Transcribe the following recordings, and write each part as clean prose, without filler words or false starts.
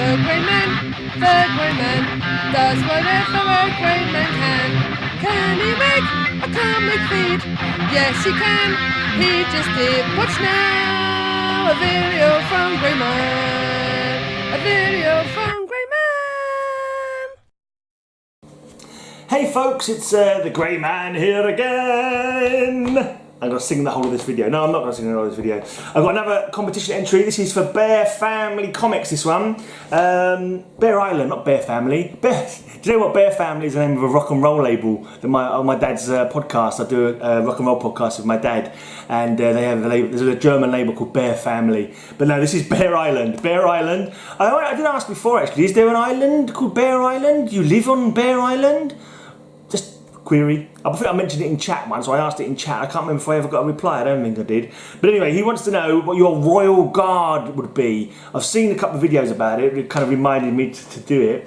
The Grey Man does whatever a Grey Man can. Can he make a comic feed? Yes, he can. He just did. Watch now, a video from Grey Man. A video from Grey Man. Hey folks, it's the Grey Man here again. I'm going to sing the whole of this video. No, I'm not going to sing the whole of this video. I've got another competition entry. This is for Bear Family Comics, this one. Bear Island, not Bear Family. Do you know what? Bear Family is the name of a rock and roll label that on my dad's podcast. I do a rock and roll podcast with my dad, and they have there's a German label called Bear Family. But no, this is Bear Island. Bear Island. I did ask before actually, is there an island called Bear Island? You live on Bear Island? Just query. I think I mentioned it in chat once, so I asked it in chat. I can't remember if I ever got a reply. I don't think I did. But anyway, he wants to know what your royal guard would be. I've seen a couple of videos about it. It kind of reminded me to do it.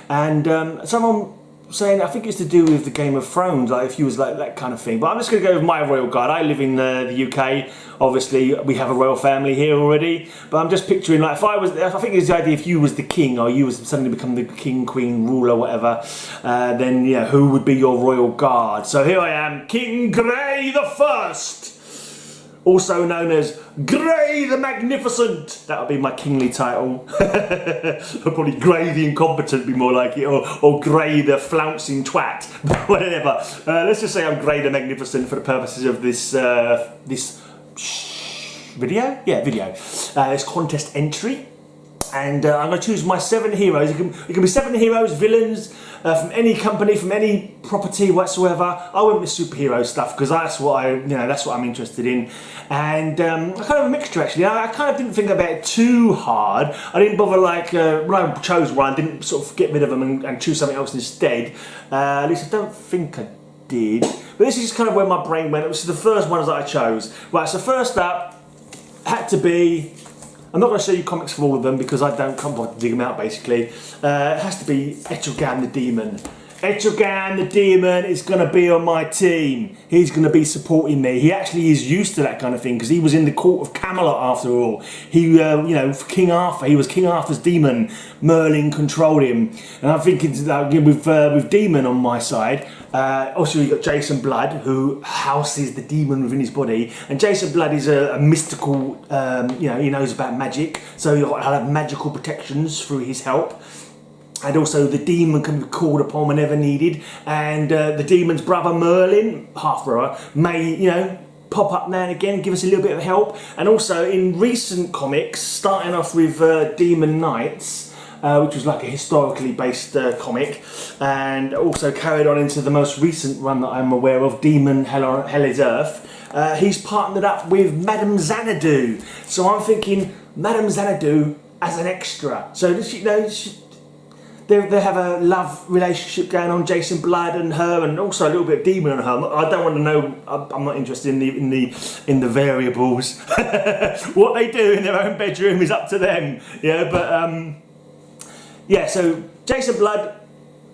And someone saying, I think it's to do with the Game of Thrones, like if you was like that kind of thing. But I'm just going to go with my royal guard. I live in the UK. Obviously, we have a royal family here already. But I'm just picturing, like, I think it's the idea if you was the king, or you was suddenly become the king, queen, ruler, whatever, then, yeah, who would be your royal guard? So here I am, King Grey the First, also known as Grey the Magnificent. That would be my kingly title. Or probably Grey the Incompetent be more like it, or Grey the Flouncing Twat, whatever. Let's just say I'm Grey the Magnificent for the purposes of this this video? Yeah, video. This contest entry. And I'm going to choose my 7 heroes. It can be 7 heroes, villains, from any company, from any property whatsoever. I went with superhero stuff because that's what that's what I'm interested in. And kind of a mixture actually. I kind of didn't think about it too hard. I didn't bother when I chose one, I didn't sort of get rid of them and choose something else instead. At least I don't think I did. But this is just kind of where my brain went. It was the first ones that I chose. Right, so first up had to be. I'm not going to show you comics for all of them because I don't come to dig them out basically. It has to be Etrigan the Demon. Etrigan the Demon is going to be on my team. He's going to be supporting me. He actually is used to that kind of thing because he was in the court of Camelot after all. He, for King Arthur, he was King Arthur's demon. Merlin controlled him. And I'm thinking with Demon on my side, also you've got Jason Blood who houses the demon within his body. And Jason Blood is a mystical, he knows about magic. So I'll have magical protections through his help. And also the demon can be called upon whenever needed. And the demon's brother Merlin, half brother, may, pop up now and again, give us a little bit of help. And also in recent comics, starting off with Demon Knights, which was like a historically based comic, and also carried on into the most recent one that I'm aware of, Demon Hell is Earth. He's partnered up with Madame Xanadu. So I'm thinking Madame Xanadu as an extra. So they have a love relationship going on, Jason Blood and her, and also a little bit of Demon on her. I don't want to know. I'm not interested in the variables. What they do in their own bedroom is up to them. Yeah, but yeah. So Jason Blood,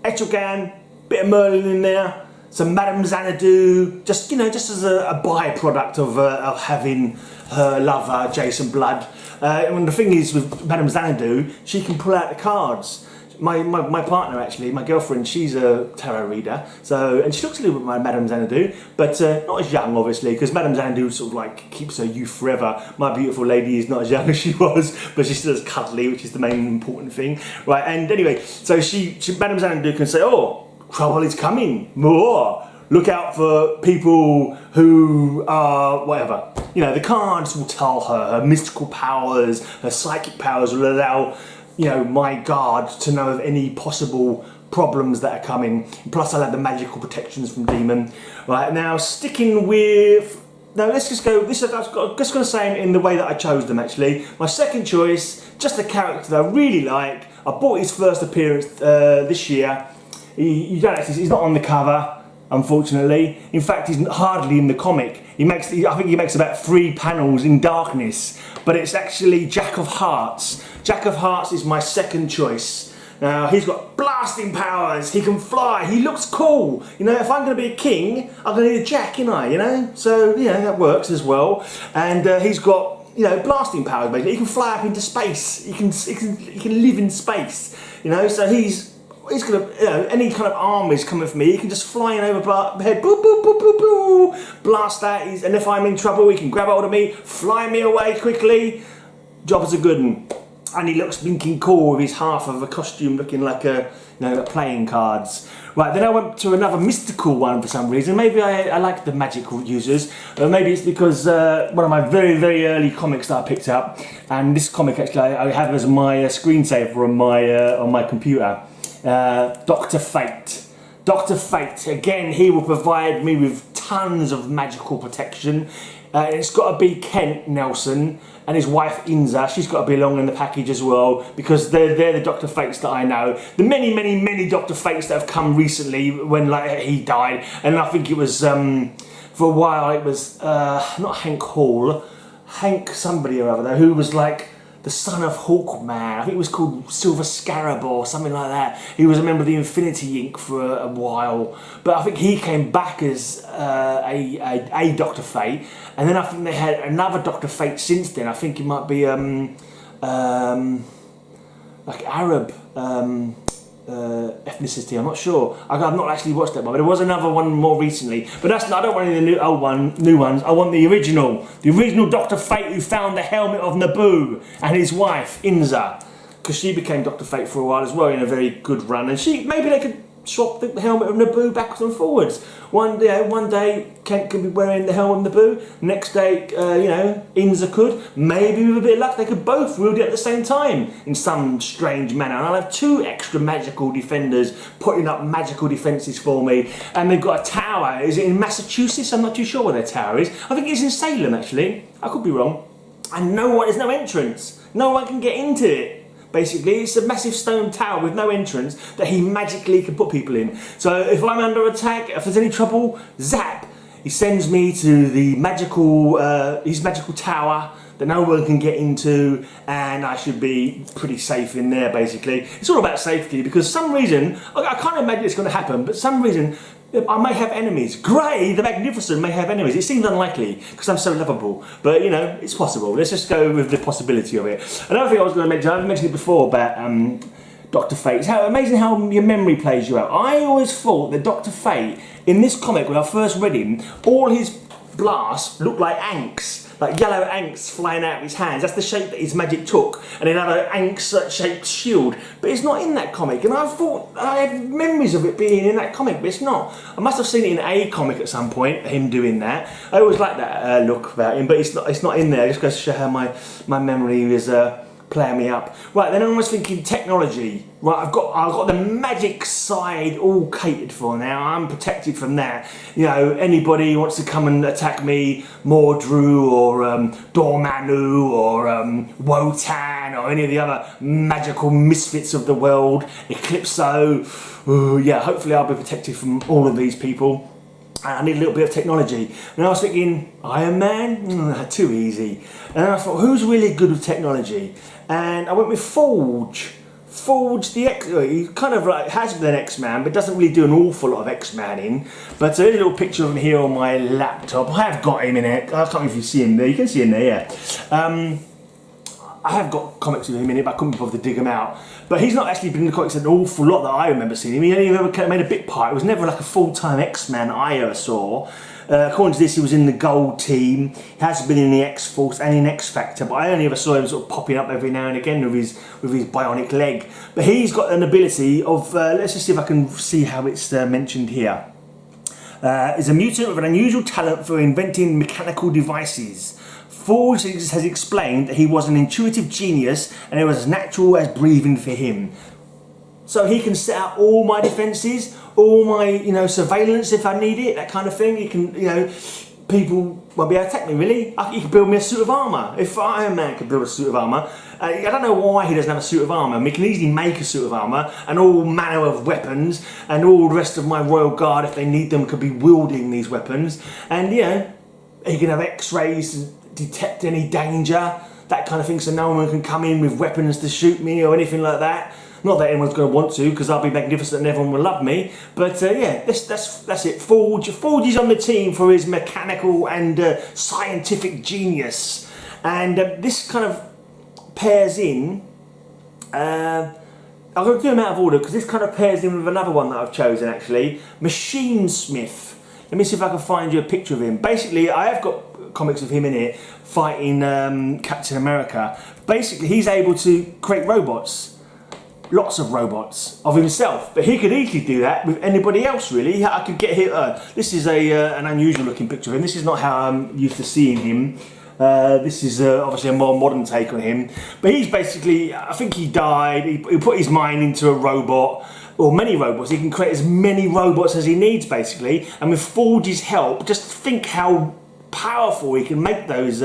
Etrigan, bit of Merlin in there, some Madame Xanadu, just as a byproduct of having her lover Jason Blood. And the thing is with Madame Xanadu, she can pull out the cards. My partner actually, my girlfriend, she's a tarot reader, and she looks a little bit like Madame Xanadu, but not as young obviously, because Madame Xanadu sort of like keeps her youth forever. My beautiful lady is not as young as she was, but she's still as cuddly, which is the main important thing, right? And anyway, so Madame Xanadu can say, oh, trouble is coming, more. Look out for people who are whatever. The cards will tell her mystical powers, her psychic powers will allow my guard to know of any possible problems that are coming. Plus I'll have the magical protections from Demon. Right, now sticking with... No, let's just go... I'm just going to say them in the way that I chose them actually. My second choice, just a character that I really like. I bought his first appearance this year. He's not on the cover, unfortunately. In fact, he's hardly in the comic. I think he makes about 3 panels in darkness, but it's actually Jack of Hearts. Jack of Hearts is my second choice. Now, he's got blasting powers, he can fly, he looks cool. If I'm going to be a king, I'm going to need a Jack, So, that works as well. And he's got you know, blasting powers basically. He can fly up into space. He can live in space. You know, so he's gonna, you know, any kind of armies coming for me, he can just fly in over my head, boop, boop, boop, boop, boop, blast that. And if I'm in trouble, he can grab hold of me, fly me away quickly. Job's a good one. And he looks blinking cool with his half of a costume looking like a, you know, playing cards. Right, then I went to another mystical one for some reason. Maybe I like the magical users. Maybe it's because one of my very, very early comics that I picked up, and this comic actually I have as my screensaver on my computer. Dr. Fate. Dr. Fate, again, he will provide me with tons of magical protection. It's got to be Kent Nelson and his wife Inza. She's got to be along in the package as well, because they're the Dr. Fates that I know. The many, many, many Dr. Fates that have come recently when like he died, and I think it was for a while it was not Hank Hall, Hank somebody or other who was like the son of Hawkman. I think it was called Silver Scarab or something like that. He was a member of the Infinity Inc. for a while, but I think he came back as a Dr. Fate, and then I think they had another Dr. Fate since then. I think it might be like Arab ethnicity. I'm not sure. I've not actually watched that one, but there was another one more recently. But that's not. I don't want any of the new ones. I want the original Dr. Fate who found the helmet of Naboo, and his wife Inza, because she became Dr. Fate for a while as well in a very good run. And maybe they could swap the helmet of Naboo backwards and forwards. One day Kent could be wearing the helmet of Naboo. Next day, you know, Inza could. Maybe with a bit of luck, they could both wield it at the same time in some strange manner. And I'll have 2 extra magical defenders putting up magical defences for me. And they've got a tower. Is it in Massachusetts? I'm not too sure where their tower is. I think it's in Salem, actually. I could be wrong. And there's no entrance. No one can get into it. Basically, it's a massive stone tower with no entrance that he magically can put people in. So if I'm under attack, if there's any trouble, zap! He sends me to the his magical tower that no one can get into, and I should be pretty safe in there, basically. It's all about safety, because some reason, I can't imagine it's going to happen, but some reason, I may have enemies. Grey, the Magnificent, may have enemies. It seems unlikely because I'm so lovable, but you know, it's possible. Let's just go with the possibility of it. Another thing I was going to mention, I've mentioned it before about Dr. Fate. It's amazing how your memory plays you out. I always thought that Dr. Fate, in this comic when I first read him, all his blasts looked like anks. Like yellow anks flying out of his hands. That's the shape that his magic took. And another anks-shaped shield. But it's not in that comic. And I thought, I had memories of it being in that comic, but it's not. I must have seen it in a comic at some point, him doing that. I always like that look about him, but it's not in there. It just goes to show how my memory is playing me up. Right, then I was thinking technology. Right, I've got the magic side all catered for now. I'm protected from that. You know, anybody who wants to come and attack me, Mordru or Dormammu or Wotan or any of the other magical misfits of the world, Eclipso. Yeah, hopefully I'll be protected from all of these people. I need a little bit of technology. And I was thinking, Iron Man? Too easy. And I thought, who's really good with technology? And I went with Forge. Forge the he kind of like has been an X-Man, but doesn't really do an awful lot of X-Man in. But there's a little picture of him here on my laptop. I have got him in it. I can't know if you see him there. You can see him there, yeah. I have got comics with him in it, but I couldn't bother to dig them out. But he's not actually been in the comics an awful lot that I remember seeing him. He only ever made a bit part. It was never like a full-time X-Man I ever saw. According to this, he was in the Gold Team. He has been in the X-Force and in X-Factor, but I only ever saw him sort of popping up every now and again with his bionic leg. But he's got an ability of, let's just see if I can see how it's mentioned here. Is a mutant with an unusual talent for inventing mechanical devices. Forge has explained that he was an intuitive genius and it was as natural as breathing for him. So he can set out all my defences, all my, surveillance if I need it, that kind of thing. He can, people won't be able to attack me, really. He can build me a suit of armour. If Iron Man could build a suit of armour, I don't know why he doesn't have a suit of armour. I mean, he can easily make a suit of armour and all manner of weapons, and all the rest of my Royal Guard, if they need them, could be wielding these weapons. And, he can have X-rays, detect any danger, that kind of thing, so no one can come in with weapons to shoot me or anything like that. Not that anyone's going to want to, because I'll be magnificent and everyone will love me. But yeah, that's it. Forge is on the team for his mechanical and scientific genius. And this kind of pairs in. I'm going to do them out of order because this kind of pairs in with another one that I've chosen actually, Machine Smith. Let me see if I can find you a picture of him. Basically, I have got comics of him in it fighting Captain America. Basically, he's able to create robots. Lots of robots of himself, but he could easily do that with anybody else really. I could get here, this is an unusual looking picture of him. This is not how I'm used to seeing him. This is obviously a more modern take on him, but he's basically, I think he died, he put his mind into a robot, or many robots. He can create as many robots as he needs basically, and with Forge's help, just think how powerful he can make those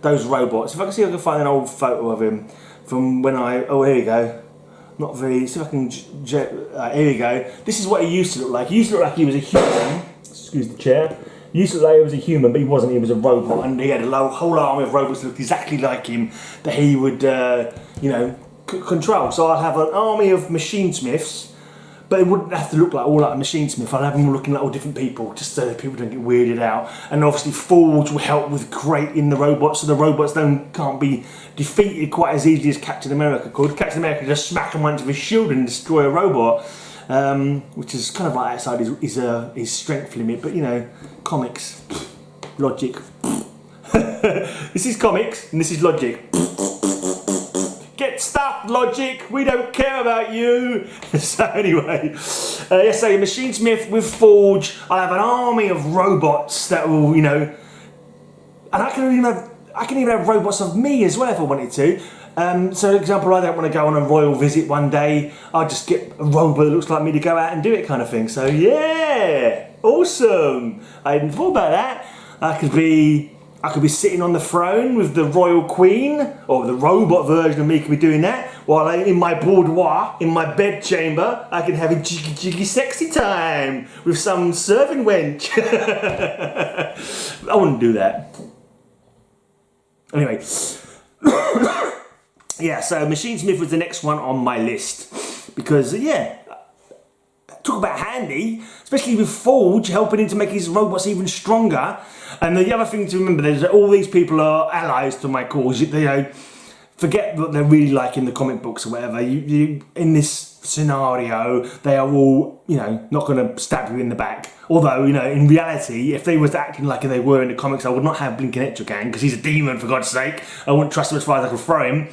robots. If I can see if I can find an old photo of him from when oh here we go. Not very, see if I can, here we go. This is what he used to look like. He used to look like he was a human. Excuse the chair. He used to look like he was a human, but he wasn't, he was a robot. And he had a whole army of robots that looked exactly like him that he would, you know, control. So I'd have an army of machine smiths, but it wouldn't have to look like all like a machine smith. I'd have them all looking like all different people, just so that people don't get weirded out. And obviously Forge will help with creating the robots, so the robots can't be defeated quite as easily as Captain America could. Captain America could just smack them onto his shield and destroy a robot, which is kind of like outside his strength limit. But you know, comics, logic. This is comics and this is logic. Get stuffed, Logic. We don't care about you. So anyway, yes. So Machine Smith with Forge. I have an army of robots that will, you know, and I can even have robots of me as well if I wanted to. So, for example, I don't want to go on a royal visit one day. I'll just get a robot that looks like me to go out and do it, kind of thing. So yeah, awesome. I hadn't thought about that. I could be sitting on the throne with the royal queen, or the robot version of me could be doing that, while in my boudoir, in my bed chamber, I can have a jiggy sexy time with some serving wench. I wouldn't do that. Anyway, yeah, so Machine Smith was the next one on my list, because yeah, talk about handy, especially with Forge helping him to make his robots even stronger. And the other thing to remember is that all these people are allies to my cause. You know, forget what they're really like in the comic books or whatever. You in this scenario, they are all, you know, not going to stab you in the back. Although, you know, in reality, if they was acting like they were in the comics, I would not have Blinking Etrigan, because he's a demon, for God's sake. I wouldn't trust him as far as I could throw him.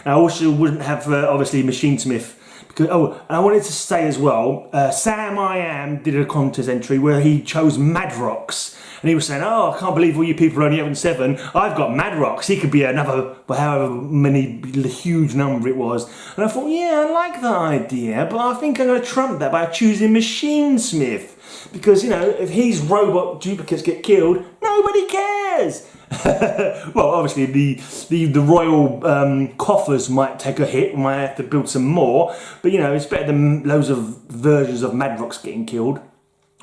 And I also wouldn't have, obviously, Machine Smith. Because, oh, and I wanted to say as well, Sam I Am did a contest entry where he chose Madrox. And he was saying, oh, I can't believe all you people are only having 7. I've got Madrox. He could be another, however many, huge number it was. And I thought, yeah, I like that idea, but I think I'm going to trump that by choosing Machine Smith. Because, you know, if his robot duplicates get killed, nobody cares. Well, obviously the royal coffers might take a hit. We might have to build some more. But, you know, it's better than loads of versions of Madrox getting killed.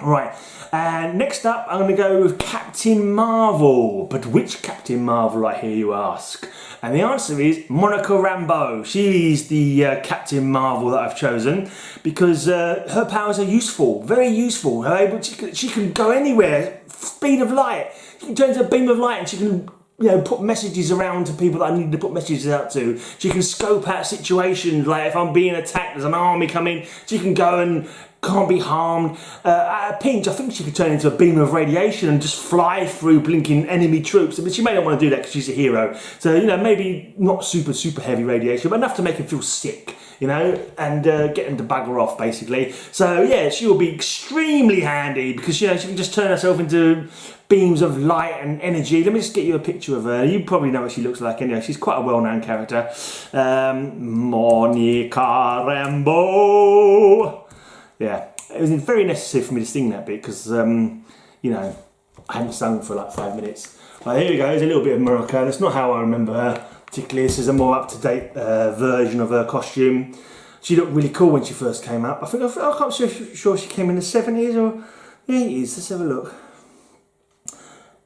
Right, and next up I'm going to go with Captain Marvel. But which Captain Marvel, I hear you ask? And the answer is Monica Rambeau. She's the Captain Marvel that I've chosen because her powers are useful, very useful. She can go anywhere, speed of light. She can turn into a beam of light and she can, you know, put messages around to people that I need to put messages out to. She can scope out situations, like if I'm being attacked, there's an army coming, she can go and can't be harmed. At a pinch, I think she could turn into a beam of radiation and just fly through blinking enemy troops. I mean, she may not want to do that because she's a hero. So, you know, maybe not super heavy radiation, but enough to make him feel sick, you know, and get him to bugger off, basically. So, yeah, she will be extremely handy because, you know, she can just turn herself into beams of light and energy. Let me just get you a picture of her. You probably know what she looks like anyway. She's quite a well-known character. Monica Rambeau. Yeah, it was very necessary for me to sing that bit because, you know, I hadn't sung for like 5 minutes. Right, here we go, there's a little bit of Monica. That's not how I remember her particularly. This is a more up-to-date version of her costume. She looked really cool when she first came up. I can't be sure she came in the 70s or the 80s. Let's have a look.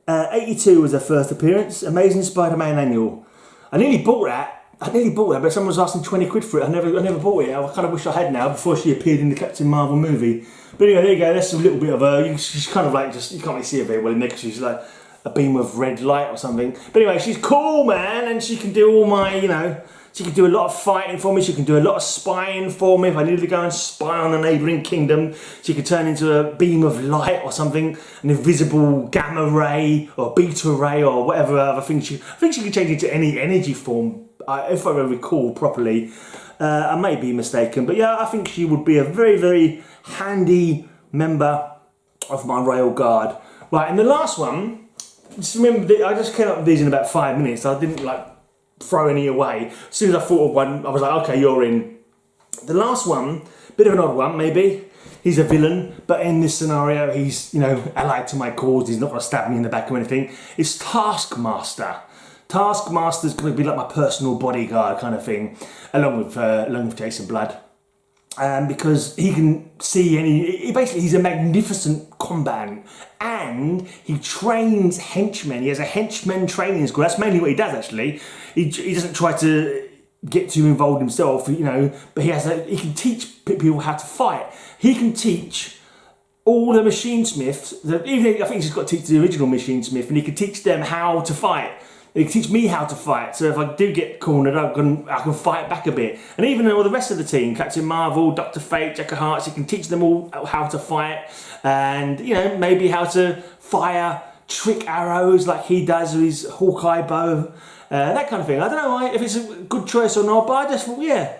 82 was her first appearance. Amazing Spider-Man Annual. I nearly bought that, but someone was asking 20 quid for it. I never bought it. I kind of wish I had now before she appeared in the Captain Marvel movie. But anyway, there you go. That's a little bit of her. She's kind of like you can't really see her very well in there because she's like a beam of red light or something. But anyway, she's cool, man, and she can do all my, you know, she can do a lot of fighting for me. She can do a lot of spying for me. If I needed to go and spy on a neighbouring kingdom, she could turn into a beam of light or something, an invisible gamma ray or beta ray or whatever other thing. I think she could change into any energy form, if I recall properly. I may be mistaken, but yeah, I think she would be a very, very handy member of my Royal Guard. Right, and the last one, just remember, I just came up with these in about 5 minutes. I didn't like throw any away. As soon as I thought of one, I was like, okay, you're in. The last one, bit of an odd one, maybe. He's a villain, but in this scenario, he's, you know, allied to my cause. He's not going to stab me in the back or anything. It's Taskmaster. Taskmaster's going to be like my personal bodyguard kind of thing, along with Jason Blood. Because he can see he's a magnificent combatant, and he trains henchmen. He has a henchman training school. That's mainly what he does, actually. He doesn't try to get too involved himself, you know, but he can teach people how to fight. He can teach all the machine smiths, I think he's got to teach the original machine smith, and he can teach them how to fight. He can teach me how to fight, so if I do get cornered, I can fight back a bit. And even all the rest of the team, Captain Marvel, Dr. Fate, Jack of Hearts, he can teach them all how to fight, and, you know, maybe how to fire trick arrows like he does with his Hawkeye bow, that kind of thing. I don't know if it's a good choice or not, but I just thought, yeah.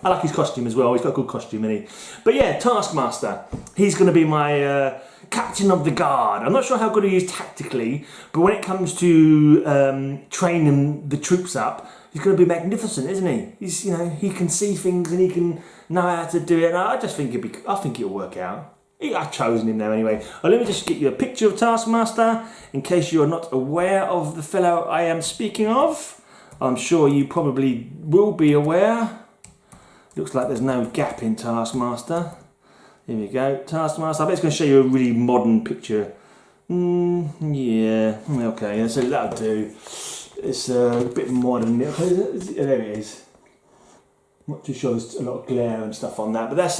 I like his costume as well. He's got a good costume, isn't he? But yeah, Taskmaster. He's going to be my captain of the guard. I'm not sure how good he is tactically, but when it comes to training the troops up, he's going to be magnificent, isn't he? He's, you know, he can see things and he can know how to do it. And I just think I think it'll work out. I've chosen him now anyway. Well, let me just get you a picture of Taskmaster in case you're not aware of the fellow I am speaking of. I'm sure you probably will be aware. Looks like there's no gap in Taskmaster. Here we go, Taskmaster. I bet it's going to show you a really modern picture. Yeah, okay, so that'll do. It's a bit modern. There it is. Not too sure, there's a lot of glare and stuff on that, but that's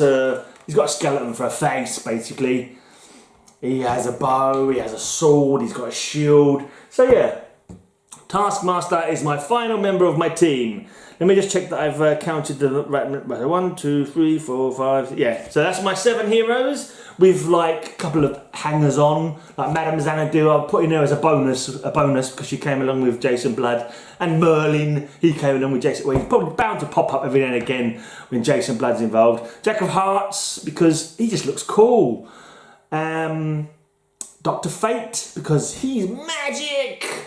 he's got a skeleton for a face, basically. He has a bow, he has a sword, he's got a shield. So yeah, Taskmaster is my final member of my team. Let me just check that I've counted the right. 1, 2, 3, 4, 5. Yeah, so that's my 7 heroes with like a couple of hangers on, like Madame Xanadu. I'll put in there as a bonus because she came along with Jason Blood, and Merlin. He came along with Jason. Well, he's probably bound to pop up every now and again when Jason Blood's involved. Jack of Hearts because he just looks cool. Dr. Fate because he's magic.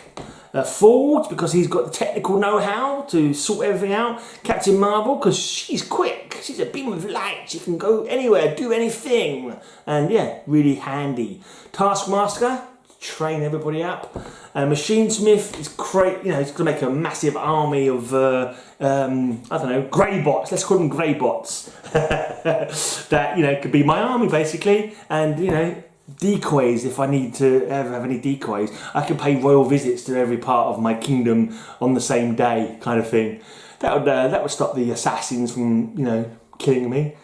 Ford because he's got the technical know-how to sort everything out. Captain Marvel because she's quick. She's a beam of light. She can go anywhere, do anything. And yeah, really handy. Taskmaster, train everybody up. Machine Smith is great. You know, he's going to make a massive army of, I don't know, grey bots. Let's call them grey bots. That, you know, could be my army basically. And, you know, decoys, if I need to ever have any decoys. I can pay royal visits to every part of my kingdom on the same day, kind of thing. That would stop the assassins from, you know, killing me.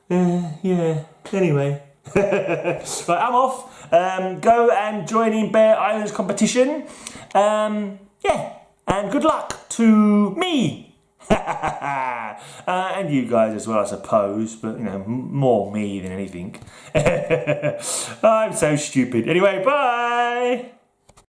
Yeah, anyway. Right, I'm off. Go and join in Bear Islands competition. Yeah, and good luck to me. And you guys as well, I suppose, but you know, more me than anything. I'm so stupid. Anyway, bye.